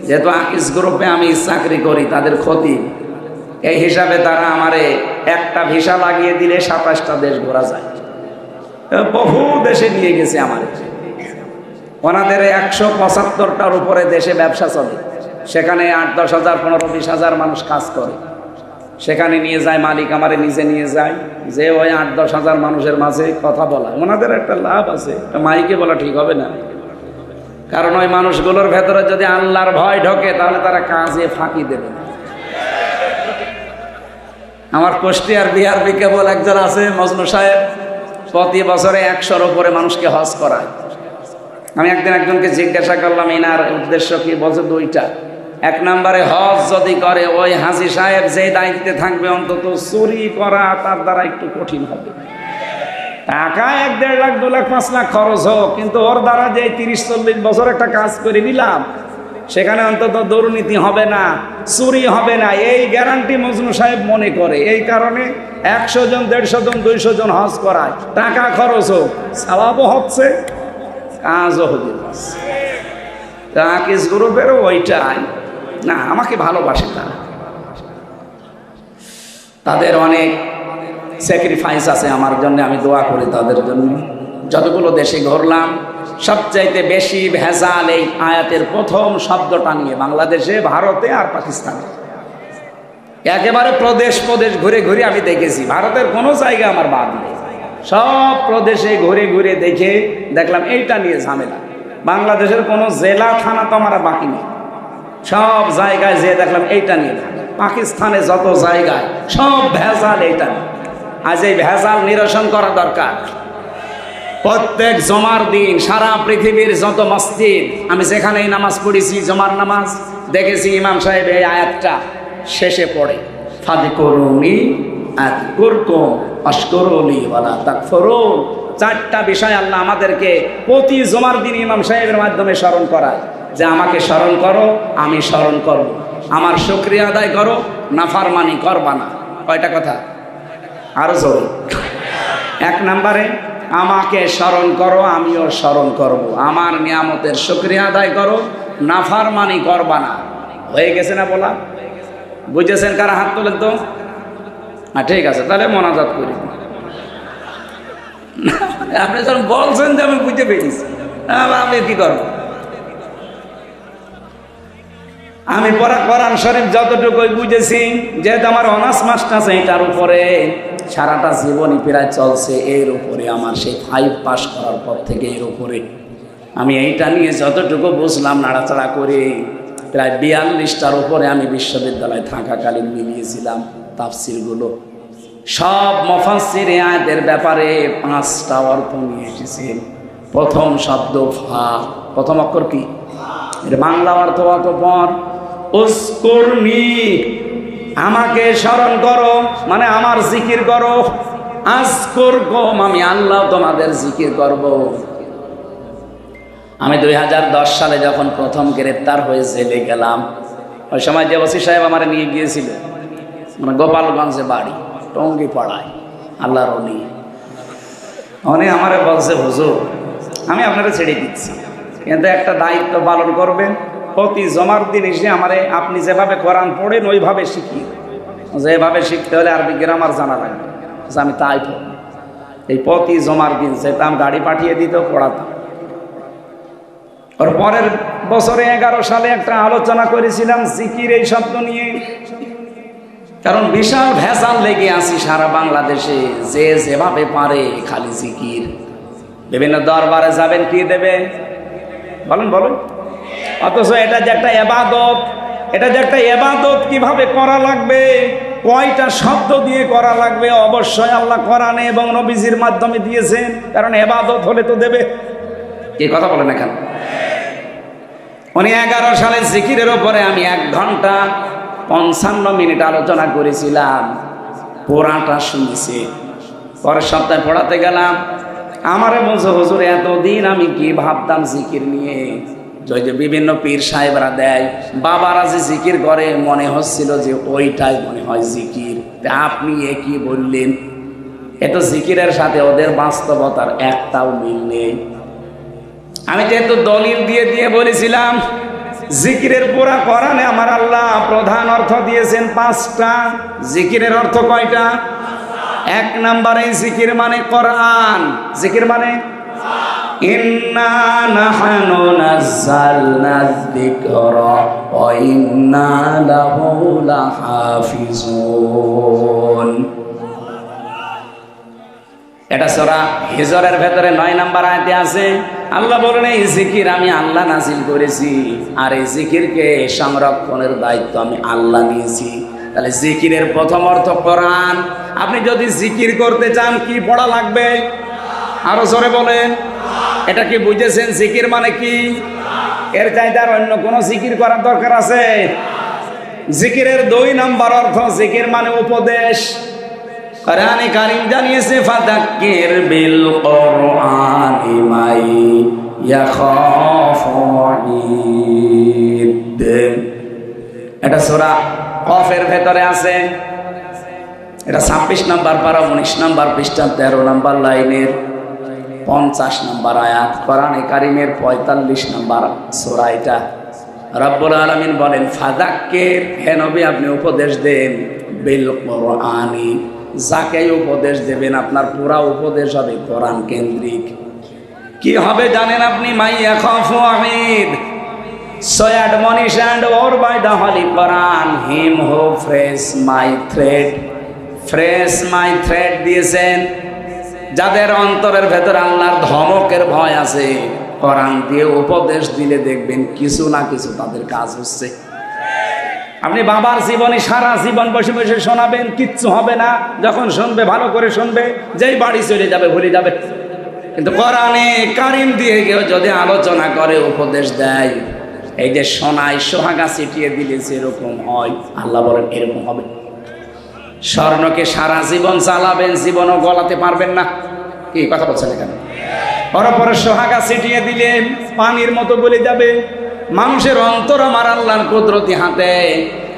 যেহেতু আকিস গ্রুপে আমি চাকরি করি, তাদের ক্ষতি এই হিসাবে তারা আমারে একটা ভিসা লাগিয়ে দিলে 27টা দেশ ঘোরা যায়। বহু দেশে নিয়ে গেছে আমার। ওনাদের 175টার উপরে দেশে ব্যবসা চলে, সেখানে 8-10 হাজার 15-20 হাজার মানুষ কাজ করে। সেখানে নিয়ে যায় মালিক, আমারে নিজে নিয়ে যায়, যে ওই 8-10 হাজার মানুষের মাঝে কথা বলা। ওনাদের একটা লাভ আছে, মাইকে বলা ঠিক হবে না, কারণ ওই মানুষগুলোর ভেতরে যদি আল্লাহর ভয় ঢোকে তাহলে তারা কাজে ফাঁকি দেবে না। আমার কুষ্টিয়ার বিহারবি কেবল একজন আছে, মজনু সাহেব, প্রতি বছরে 100-র উপরে মানুষকে হজ করায়। আমি একদিন একজনকে জিজ্ঞাসা করলাম এনার উদ্দেশ্য কি? বলছে 2টা। 1 নম্বরে হজ যদি করে ওই হাজী সাহেব যে দায়িত্বে থাকবে, অন্তত চুরি করা তার দ্বারা একটু কঠিন হবে। টাকা 1-1.5 লাখ 2 লাখ 5 লাখ খরচ হোক, কিন্তু ওর দ্বারা যে 30-40 বছর একটা কাজ করে নিলাম, সেখানে অন্তত দুর্নীতি হবে না, চুরি হবে না, এই গ্যারান্টি মজনু সাহেব মনে করে। এই কারণে 100 জন 150 জন 200 জন হজ করায়, টাকা খরচ হোক, সওয়াবও হচ্ছে, কাজও হতে পারছে। আকিস গ্রুপেরও ওইটাই না, আমাকে ভালোবাসে তারা, তাদের অনেক স্যাক্রিফাইস আছে আমার জন্য, আমি দোয়া করি তাদের জন্য। যতগুলো দেশে ঘুরলাম সবচাইতে বেশি ভেজাল এই আয়াতের প্রথম শব্দটা নিয়ে, বাংলাদেশে, ভারতে আর পাকিস্তানে। একেবারে প্রদেশ প্রদেশ ঘুরে ঘুরে আমি দেখেছি, ভারতের কোনো জায়গা আমার বাদ নেই। সব প্রদেশে ঘুরে ঘুরে দেখে দেখলাম এইটা নিয়ে ঝামেলা। বাংলাদেশের কোনো জেলা থানা তো আমার বাকি নেই, সব জায়গায় যেয়ে দেখলাম এইটা নিয়ে। পাকিস্তানে যত জায়গায় সব ভেজাল এইটা নিয়ে। আজ এই ভেজাল নিরসন করা দরকার। প্রত্যেক জমার দিন সারা পৃথিবীর যত মসজিদ, আমি যেখানেই নামাজ পড়েছি, জমার নামাজ, দেখেছি ইমাম সাহেব এই আয়াতটা শেষে পড়ে, ফাযকুরুনি আযকুরকুম ওয়াশকুরুলি ওয়ালা তাকফুরুন। 4টা বিষয় আল্লাহ আমাদেরকে প্রতি জমার দিন ইমাম সাহেবের মাধ্যমে স্মরণ করায়, যে আমাকে স্মরণ করো, আমি স্মরণ করব, আমার শুকরিয়া আদায় করো, নাফরমানি করবা না। কয়টা কথা? আরো জোরে। 1 নম্বরে আমাকে স্মরণ করো, আমিও স্মরণ করব, আমার নিয়ামতের শুকরিয়া আদায় করো, নাফরমানি করবা না। হয়ে গেছে না বলা? বুঝেছেন কারা? হাত তোলেন তো। ঠিক আছে, তাহলে মোনাজাত করি। আপনি যখন বলছেন যে আমি বুঝতে পেরেছি, আমি কি করবো? আমি পড়া কোরআন শরীফ যতটুকুই বুঝেছি, যেহেতু আমার অনার্স মাস্টার্স এইটার উপরে সারাটা জীবনই প্রায় চলছে, এর উপরে আমার সেই 5 পাস করার পর থেকে এর উপরে আমি এইটা নিয়ে যতটুকু বুঝলাম নাড়াচাড়া করে প্রায় 42টার উপরে আমি বিশ্ববিদ্যালয়ে থাকাকালীন মিলিয়েছিলাম তাফসিরগুলো। সব মুফাসসির আয়াতের ব্যাপারে 5টা অর্থ নিয়ে এসেছেন। প্রথম শব্দ ফা, প্রথম অক্ষর কি? এর বাংলা অর্থ অতঃপর। উযকুরনি, আমাকে স্মরণ করো, মানে আমার জিকির করো। আযকুরকুম, আমি আল্লাহ তোমাদের জিকির করব। আমি 2010 সালে যখন প্রথম গ্রেপ্তার হয়ে জেলে গেলাম, ওই সময় যে ওসি সাহেব আমার নিয়ে গিয়েছিল, মানে গোপালগঞ্জে বাড়ি, টঙ্গি পাড়ায়, আল্লাহর ওলি। উনি আমারে বলছে, হুজুর আমি আপনারা ছেড়ে দিচ্ছি, কিন্তু একটা দায়িত্ব পালন করবেন। প্রতি জমার দিন এসে আমারে আপনি যেভাবে কোরআন পড়েন ওইভাবে শিখি। যেভাবে শিখতে হলে আরবি গ্রামার জানা লাগবে। আমি তাই পড়ি। এই প্রতি জমার দিন যেতাম, গাড়ি পাঠিয়ে দিত, পড়াতাম। ওর পরের বছরে 11 সালে একটা আলোচনা করেছিলাম জিকির এই শব্দ নিয়ে, কারণ বিশাল ভেজাল লেগে আছি সারা বাংলাদেশে, যে যেভাবে পারে খালি জিকির। বিভিন্ন দরবারে যাবেন, কি দেবেন বলেন বলেন, অথচ এটা যে একটা ইবাদত, এটা যে একটা ইবাদত কিভাবে করা লাগবে, কয়টা শব্দ দিয়ে করা লাগবে, অবশ্যই আল্লাহ কোরআনে এবং নবীজির মাধ্যমে দিয়েছেন। কারণ ইবাদত হলে তো দেবে। কি কথা বলেন এখানে? উনি 11 সালে জিকিরের উপরে আমি 1 ঘন্টা 55 মিনিট আলোচনা করেছিলাম, পুরাটা শুনেছি। পরের সপ্তাহে পড়াতে গেলাম, আমারে বলছে, হুজুর এতদিন আমি কি ভাবতাম জিকির নিয়ে, যে বিভিন্ন পীর সাহেবরা দেয়, বাবারা যে জিকির করে, মনে হচ্ছিল যে ওইটাই মনে হয় জিকির। আপনি কি বললেন? এত জিকিরের সাথে ওদের বাস্তবতার একটাও মিল নেই। আমি যেহেতু দলিল দিয়ে দিয়ে বলেছিলাম, জিকিরের পুরা কোরআনে আমার আল্লাহ প্রধান অর্থ দিয়েছেন 5টা। জিকিরের অর্থ কয়টা? 1 নম্বরে জিকির মানে কোরআন। জিকির মানে ইন্না নাহনু নাযালনা যিকরা ওয়া ইন্না লাহু লাহাফিজুন। এটা সূরা হিজরের ভেতরে 9 নম্বর আয়াতে আছে। আল্লাহ বলেন, এই জিকির আমি আল্লাহ নাজিল করেছি, আর এই জিকিরকে সংরক্ষণের দায়িত্ব আমি আল্লাহ নিয়েছি। তাহলে জিকিরের প্রথম অর্থ কোরআন। আপনি যদি জিকির করতে চান, কি পড়া লাগবে? আরো জোরে বলেন। এটা কি বুঝেছেন? জিকির মানে কি? এর চাইতে আর অন্য কোন জিকির করার দরকার আছে? জিকিরের 2 নম্বর অর্থ, জিকির মানে উপদেশ। কোরআনে কারীম জানিয়েছে, ফাযাক্কির বিল কুরআনি মাই ইয়াখাফু ওয়াঈদ। এটা সূরা কফের ভেতরে আছে। এটা 26 নম্বর পারা, 19 নম্বর পৃষ্ঠা, 13 নম্বর লাইনের 50 নম্বর আয়াত, কোরআনে কারীমের 45 নম্বর সূরা। এটা রব্বুল আলামিন বলেন, ফাযাক্কির, হে নবী আপনি উপদেশ দেন, বিল কুরআনি, যাকে উপদেশ দেবেন আপনার পুরা উপদেশ হবে কোরআন কেন্দ্রিক। কি হবে জানেন আপনি? মাই ইয়াখাফু ওয়াঈদ, so admonish and or by the holy Quran him who phrase my threat দিয়েছেন যাদের অন্তরের ভেতর আল্লাহর ধমকের ভয় আছে, কোরআন দিয়ে উপদেশ দিলে দেখবেন কিছু না কিছু তাদের কাজ হচ্ছে। আপনি বাবার জীবনে সারা জীবন বসে বসে শোনাবেন, কিচ্ছু হবে না। যখন শুনবে ভালো করে শুনবে, যেই বাড়ি চলে যাবে ভুলে যাবে। কিন্তু কোরআনে কারীম দিয়ে কেউ যদি আলোচনা করে, উপদেশ দেয়, এই যে শোনায়, সোহাগা ছিটিয়ে দিলে যেরকম হয়, আল্লাহ বলেন এরকম হবে। স্বর্ণকে সারা জীবন চালাবেন, জীবনও গলাতে পারবেন না। কি কথা বলছেন এখানে? পরপরে সোহাগা ছিটিয়ে দিলে পানির মতো গলে যাবে। মানুষের অন্তর আমার আল্লাহর কুদরতি হাতে।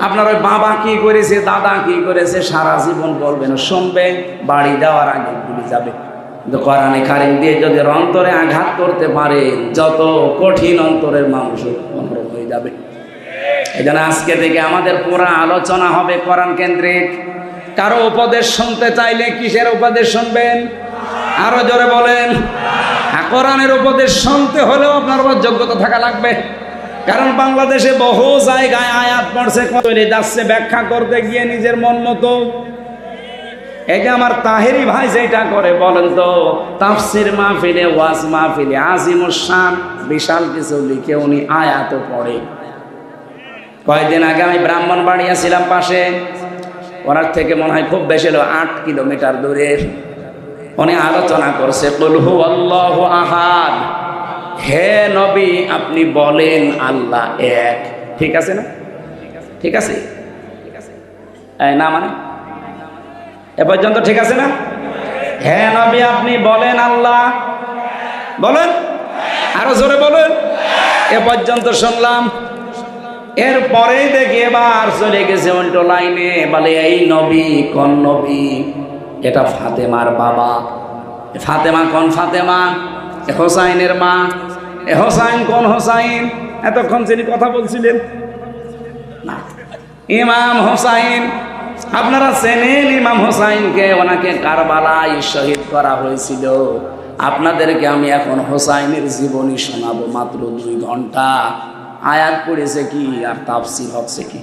আপনার ওই বাবা কি করেছে, দাদা কি করেছে, সারা জীবন বলবেন, শুনবে, বাড়ি যাওয়ার আগে ভুলে যাবে। কিন্তু কোরআনে কারীম দিয়ে যদি অন্তরে আঘাত করতে পারে, যত কঠিন অন্তরের মানুষ নরম হয়ে যাবে। এই জন্য আজকে থেকে আমাদের পুরো আলোচনা হবে কোরআন কেন্দ্রিক। কারো উপদেশ শুনতে চাইলে কিসের উপদেশ শুনবেন? আরো জোরে বলেন। কোরআনের উপদেশ শুনতে হলেও আপনার উপর যোগ্যতা থাকা লাগবে। কারণ বাংলাদেশে বহু জায়গায় আয়াত পড়ছে, চলে যাচ্ছে ব্যাখ্যা করতে গিয়ে নিজের মন মতো। এই যে আমার তাহেরি ভাই যেটা করে বলেন তো, তাফসির মাহফিলে, ওয়াজ মাহফিলে আজিমুস শান বিশাল কিছু লিখে উনি আয়াতও পড়ে। কয়েকদিন আগে আমি ব্রাহ্মণবাড়িয়া ছিলাম পাশে, ওনার থেকে মনে হয় খুব বেশি হলো 8 কিলোমিটার দূরে। উনি আলোচনা করছে কুল হুয়াল্লাহু আহাদ, হে নবী আপনি বলেন আল্লাহ এক। ঠিক আছে না? ঠিক আছে না মানে এ পর্যন্ত ঠিক আছে না? হে নবী আপনি বলেন আল্লাহ, বলেন আরো জোরে বলেন। এ পর্যন্ত শুনলাম। এরপরেই দেখি এবার চলে গেছে উল্টো লাইনে, বলে এই নবী কোন নবী? এটা ফাতেমার বাবা। ফাতেমা কোন ফাতেমা? হোসাইনের মা। হোসাইন কোন হোসাইন? এতক্ষণ যিনি কথা বলছিলেন না, ইমাম হোসাইন। আপনারা চেনেন ইমাম হোসাইনকে, ওনাকে কারবালায় শহীদ করা হয়েছিল। আপনাদেরকে আমি এখন হোসাইনের জীবনী শোনাবো, মাত্র 2 ঘন্টা। আয়াত পড়েছে কি আর তাফসীর হচ্ছে কি?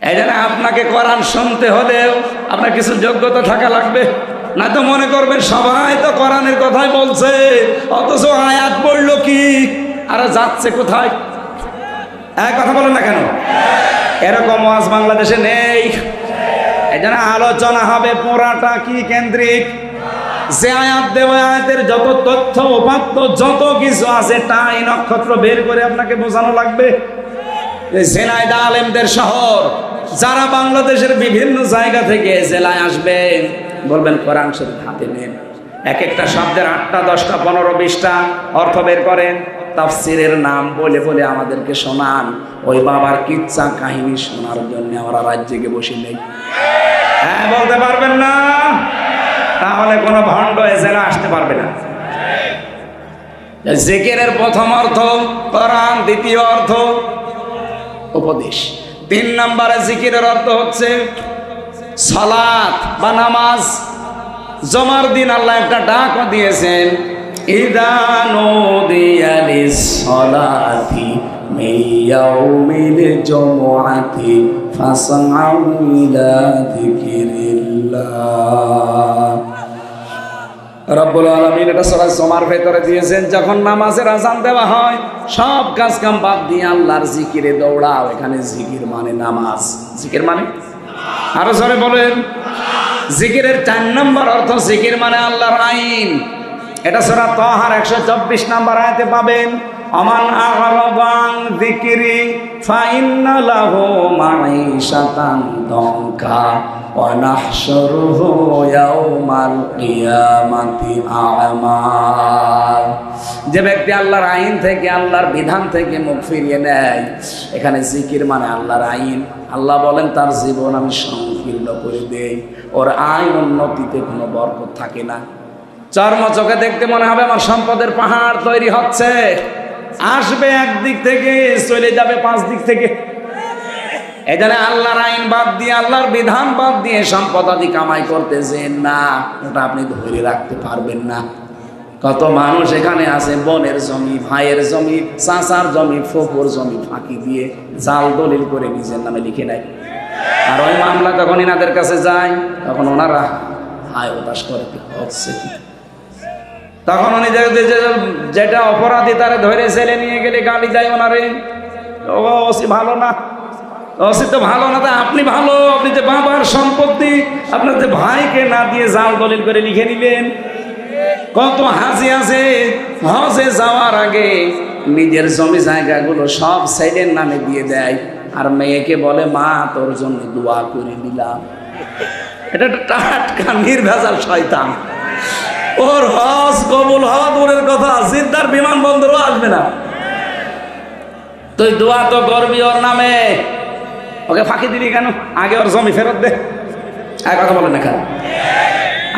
এই জন্য আপনাকে কোরআন শুনতে হলেও আপনার কিছু যোগ্যতা থাকা লাগবে। না তো মনে করবেন সবাই তো কোরআনের কথাই বলছে, অথচ আয়াত পড়লো কি আর যাচ্ছে কোথায়? কথা বলেন না কেন? এরকম ওয়াজ বাংলাদেশে নেই। এই জন্য আলোচনা হবে পুরাটা কি কেন্দ্রিক। যে আয়াত দেওয়া আয়াতের যত তথ্য উপাত্ত যত কিছু আছে তাই নক্ষত্র বের করে আপনাকে বোঝানো লাগবে। ঝিনাইদহ আলেমদের শহর, যারা বাংলাদেশের বিভিন্ন জায়গা থেকে জেলায় আসবেন, বলবেন কোরআন শরীফ হাতে নেন, এক একটা শব্দের 8টা 10টা 15 20টা অর্থ বের করেন, তাফসীরের নাম বলে বলে আমাদেরকে শোনান। ওই বাবার কিচ্ছা কাহিনী শোনার জন্য আমরা রাজ্যে বসে নেই। হ্যাঁ বলতে পারবেন না? তাহলে কোনো ভণ্ড এজেলা আসতে পারবে না। জিকিরের প্রথম অর্থ কোরআন, দ্বিতীয় অর্থ উপদেশ, 3 নম্বরে জিকিরের অর্থ হচ্ছে সালাত বা নামাজ। জমার দিন আল্লাহ একটা ডাকও দিয়েছেন, ইযা নুদিয়া লিস-সালাতি মিন ইয়াউমিল জুমআতি ফাসআউ ইলা যিকিরিল্লাহ। রব্বুল আলামিন এটা সূরা জুমার ভেতরে দিয়েছেন, যখন নামাজের আযান দেওয়া হয় সব কাজ কাম বাদ দিয়ে আল্লাহর জিকিরে দৌড়াও। এখানে জিকির মানে নামাজ। জিকির মানে আরো জোরে বলেন। জিকিরের 4 নম্বর অর্থ জিকির মানে আল্লাহর আইন। এটা সূরা তাহার 124 নম্বর আয়াতে পাবেন, আমান আ'রাদা আন যিকরি ফাইন্না লাহু মাঈশাতান দানকা ওয়া নাহশুরুহু ইয়াওমাল কিয়ামাতি আ'মা। যে ব্যক্তি আল্লাহর আইন থেকে, আল্লাহর বিধান থেকে মুখ ফিরিয়ে নেয়, এখানে জিকির মানে আল্লাহর আইন। আল্লাহ বলেন তার জীবন আমি সংকীর্ণ করে দেই, ওর আইন উন্নতিতে কোনো বরকত থাকে না। চর্ম চোখে দেখতে মনে হবে আমার সম্পদের পাহাড় তৈরি হচ্ছে, আসবে একদিক থেকে চলে যাবে 5 দিক থেকে। এখানে আল্লাহর আইন বাদ দিয়ে, আল্লাহর বিধান বাদ দিয়ে সম্পদ আদি কামাই করতেছেন না, ওটা আপনি ধরে রাখতে পারবেন না। কত মানুষ এখানে আছে বোনের জমি, ভাইয়ের জমি, চাচার জমি, ফুফুর জমি ফাঁকি দিয়ে জাল দলিল করে নিজের নামে লিখে নেয়। আর ওই মামলা যখন এনাদের কাছে যায় তখন ওনারা হায় হতাশ করে হচ্ছে কি। তখন উনি যেটা অপরাধী তারা ধরে ছেলে নিয়ে গেলে গালি দেয় ওনারে, ওসি ভালো না, ওসি তো ভালো না, তাই আপনি ভালো, আপনি যে বাবার সম্পত্তি আপনার যে ভাইকে না দিয়ে জাল দলিল করে লিখে নিলেন। কত হাজি আছে হজে যাওয়ার আগে নিজের জমি জায়গাগুলো সব ছেলের নামে দিয়ে দেয়, আর মেয়েকে বলে মা তোর জন্য দোয়া করে দিলাম। এটা টাটকা নির্ভেজাল শয়তান। ওর হজ কবুল হওয়া দূরের কথা, জিদ্দার বিমানবন্দরও আসবে না। তুই দোয়া তো করবি ওর নামে, ওকে ফাঁকি দিলি কেন? আগে ওর জমি ফেরত দে। আর কথা বলেন না কেন?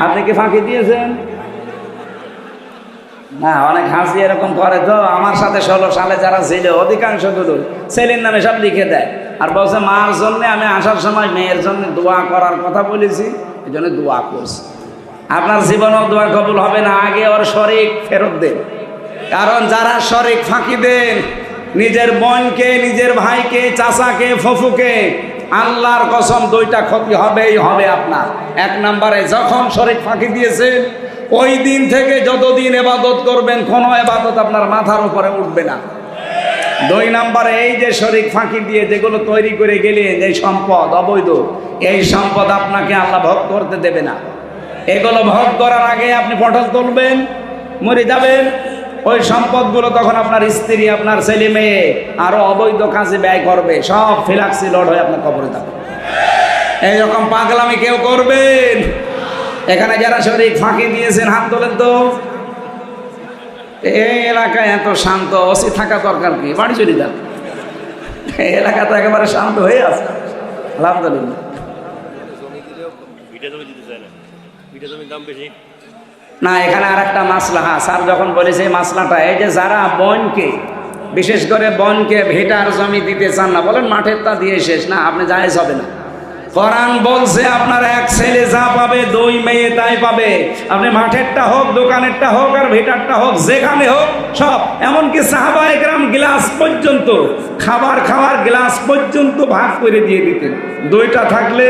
আপনি কি ফাঁকি দিয়েছেন? না, অনেক হাসি এরকম করে তো। আমার সাথে 16 সালে যারা ছিল অধিকাংশ গুলো ছেলের নামে সব লিখে দেয় আর বলছে মার জন্য আমি আসার সময় মেয়ের জন্য দোয়া করার কথা বলেছি, এই জন্য দোয়া করছি। আপনার জীবনেও দোয়া কবুল হবে না, আগে ওর শরিক ফেরত দেন। কারণ যারা শরিক ফাঁকি দেন, নিজের বোনকে, নিজের ভাইকে, চাচাকে, ফুফুকে, আল্লাহর কসম দুইটা ক্ষতি হবেই হবে আপনার। এক নম্বরে যখন শরিক ফাঁকি দিয়েছে ওই দিন থেকে যতদিন ইবাদত করবেন কোনো ইবাদত আপনার মাথার উপরে উঠবে না। 2 নম্বরে এই যে শরিক ফাঁকি দিয়ে যেগুলো তৈরি করে গেলেন, এই সম্পদ অবৈধ, এই সম্পদ আপনাকে আল্লাহ ভোগ করতে দেবে না। এগুলো ভোগ করার আগে আপনি পটল তুলবেন, মরে যাবেন। ওই সম্পদগুলো তখন আপনার স্ত্রী, আপনার ছেলে মেয়ে আরো অবৈধ কাজে ব্যয় করবে, সব ফিলাক্সি লোড হয়ে আপনার কবরে যাবে। এইরকম পাগলামি কেউ করবেন? এখানে যারা শরীর ফাঁকি দিয়েছেন হাত তোলেন তো। এই এলাকায় এত শান্ত, ওসি থাকা দরকার কি? বাড়ি চলে যান, এই এলাকা তো একেবারে শান্ত হয়ে আছে আলহামদুলিল্লাহ। না, এখানে আর একটা মাসলা, হ্যাঁ স্যার যখন বলেছে এই মাসলাটা, এই যে যারা বনকে, বিশেষ করে বনকে ভিটার জমি দিতে চান না, বলেন মাঠের তা দিয়ে শেষ, না আপনি জায়েজ হবে না। কোরআন বলছে আপনার এক ছেলে যা পাবে 2 মেয়ে তাই পাবে। আপনি মাঠেরটা হোক, দোকানেরটা হোক, আর ভিটারটা হোক, যেখানে হোক সব। এমনকি সাহাবায়ে কেরাম গ্লাস পর্যন্ত, খাবার খাওয়ার গ্লাস পর্যন্ত ভাগ করে দিয়ে দিতেন। 2টা থাকলে,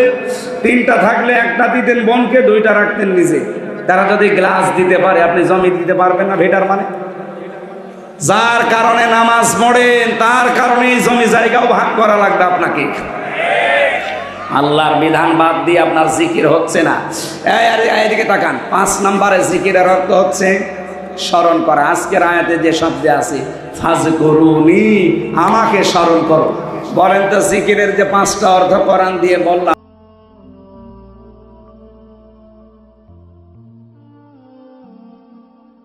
3টা থাকলে 1টা দিতেন বোনকে, 2টা রাখতেন নিজে। তারা যদি গ্লাস দিতে পারে, আপনি জমি দিতে পারবেন না? ভিটার মানে যার কারণে নামাজ পড়েন তার কারণে জমি জায়গাও ভাগ করা লাগবে আপনাকে। আল্লাহর বিধান বাদ দিয়ে আপনার জিকির হচ্ছে না। এদিকে তাকান। 5 নম্বরে জিকিরের অর্থ হচ্ছে স্মরণ করা। আজকের আয়াতে যে শব্দে আছে ফাজকুরুনি, আমাকে স্মরণ করো। বলেন তো জিকিরের যে 5টা অর্থ কোরআন দিয়ে বললাম,